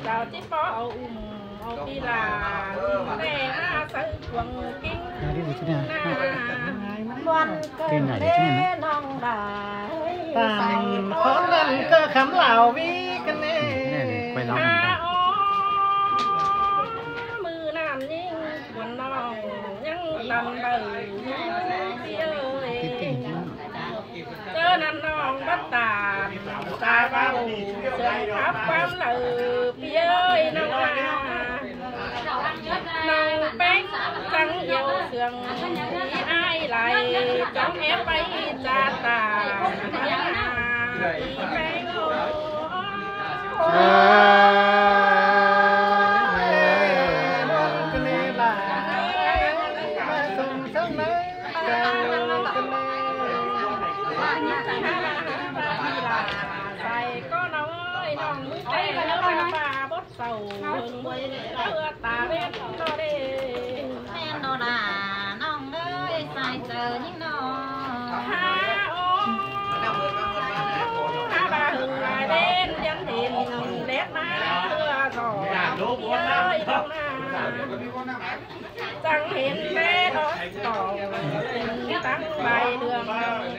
chào tiếp bao đi là để na sợi quần kinh quan tên này để nong đà tàn khó lần cơ khám lào vi cái này quay lắm mưa nam nhưng quần nong nhưng tầm bờ chớ năn non bất tàn ta vào sườn khắp quán lừ phía ơi nông nông bánh trắng yêu sườn ai lại trong ép bay cha tà đi bánh sầu hương mây đưa ta bên cho đi em nó là nong ơi sai chờ những nó ha ô ha bà hương lại đến dân thiền đẹp má đưa rồi ơi đâu na chẳng hiện bé đó còn tình tăng bài đường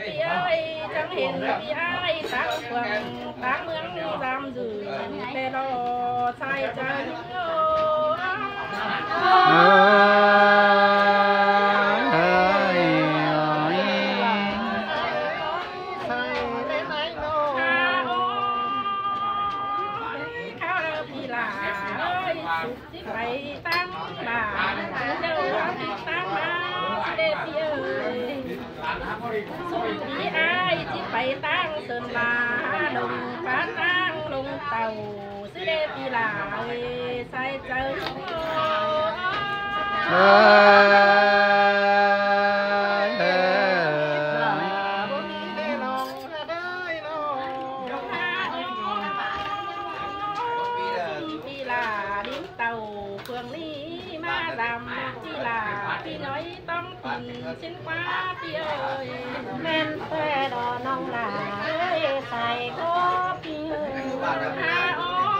đi ơi chẳng hiện đi ai tác phường tác mướn giam giữ bé đó sai chân phải tăng bà đâu đi tăng bà để ơi xuống đi ai chỉ phải tăng sơn là đồng phá tăng đồng tàu xứ để đi là sai chơi xin quá pi ơi men xe đò nong là ơi xài có pi ơi ha ô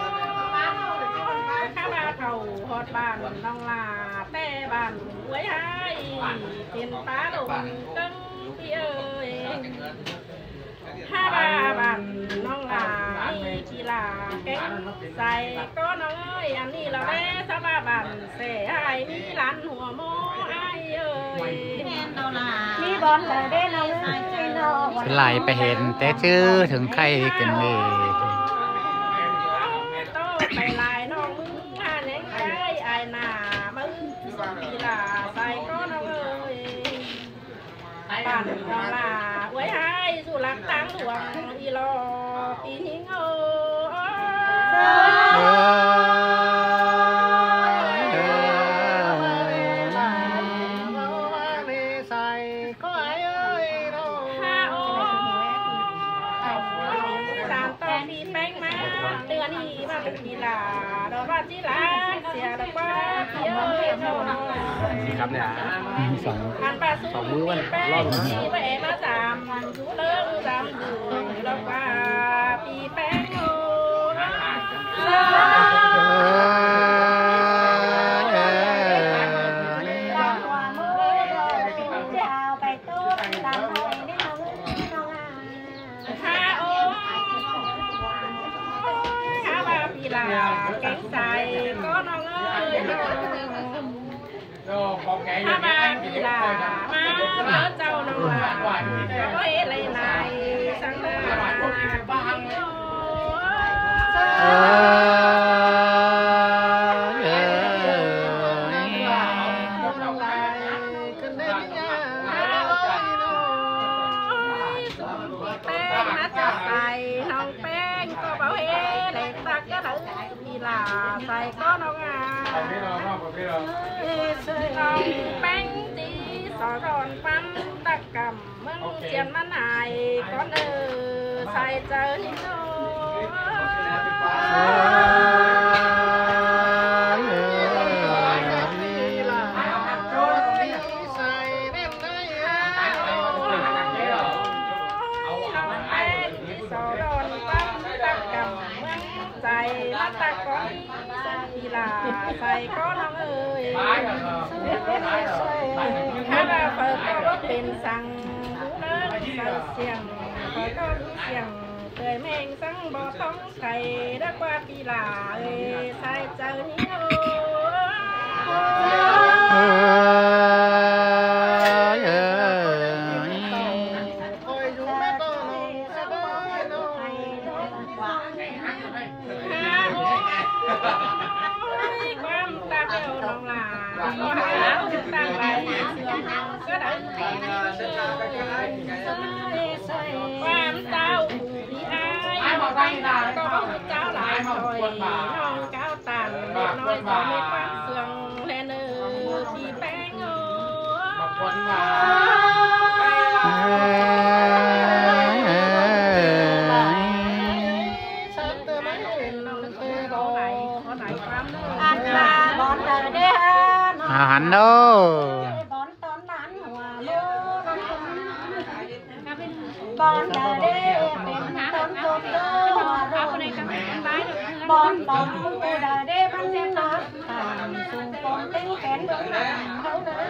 cá ba thầu hột bàn nong là te bàn quấy hai tiền phá lồng cân pi ơi ha ba bàn nong là đi chỉ là cánh xài có nong ơi anh đi là bé sao ba bàn xe hai mi lăn hùa mô ai ơiมีบอลเลยได้เราไหลไปเห็นแต่ชื่อถึงใครกันเลยไปลายน้องมึงหาเลี้ยงใจไอ้หน้ามึงปีลาใส่ก็น้องเอ้ยปั่นน้องลาไว้ให้สู่หลักตั้งหลวงอีรอปีนี้เอ้ครับเนี่ยสองมือมันรอดนะไปมาสามดูเลิกสามดูแล้วว่าปีแป้งโอ้แกงใส่ก็น้องเอ้ยถ้ามาพี่ลามาเลิศเจ้าน้องลาก็เอ๋ไรนายสังนาบ้างใส่ก็น้องน้องแป้งจีสอดอนปั้นตะกำเมืองเชียนมันหายก็เนื้อใส่เจอนี่โน้ ใจรักตะกอน ลาใส่ก็น้องเอ๋ยถ้าว่าเปิดก็เป็นสั่งหูเนิ่นใส่เสียงเปิดก็รู้เสียงเคยแมงสั่งบ่ต้องใส่ดักว่าปีลาเอ้ยใส่เจ้านี้โความตาเดียวน้องลาก็หาตามไปเสื่อมก็ได้ความเจ้าพี่อายก็เจ้าหลายคอยน้องเจ้าต่างเด็กน้อยก็มีความเสื่อมแลเนอพี่แป้งโอ้หันโดบอนเดอเด้เป็นต้นต้นเด้อบอนบอนผู้เดอเด้พันนักตามสูงปนเต็งแขนดงเขาเด้อ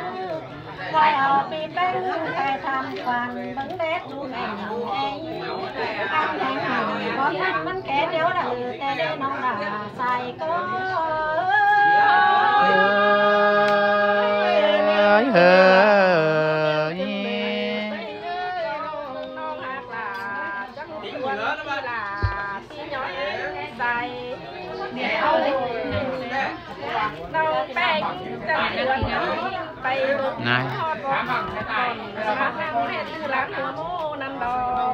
ไว้เอาปีแป้งใครทำควันบังเด็ดดูแม่หนูเองทำแห่งหนูบอนทักมันแก่เดียวเด้อแต่ได้น้องด่าใส่ก็เราแป้งจะเดือนไปบึงทอดก่อนมาทำให้ชื่อร้านหัวโม่นำดอก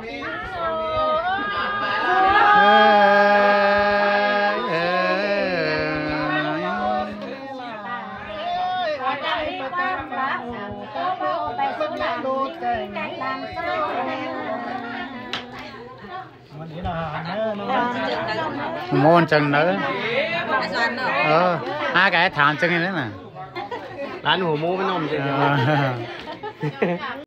โมนจังเนอะcái thảm chừng này nữa nè ร้านหัวหมูไม่นมจริง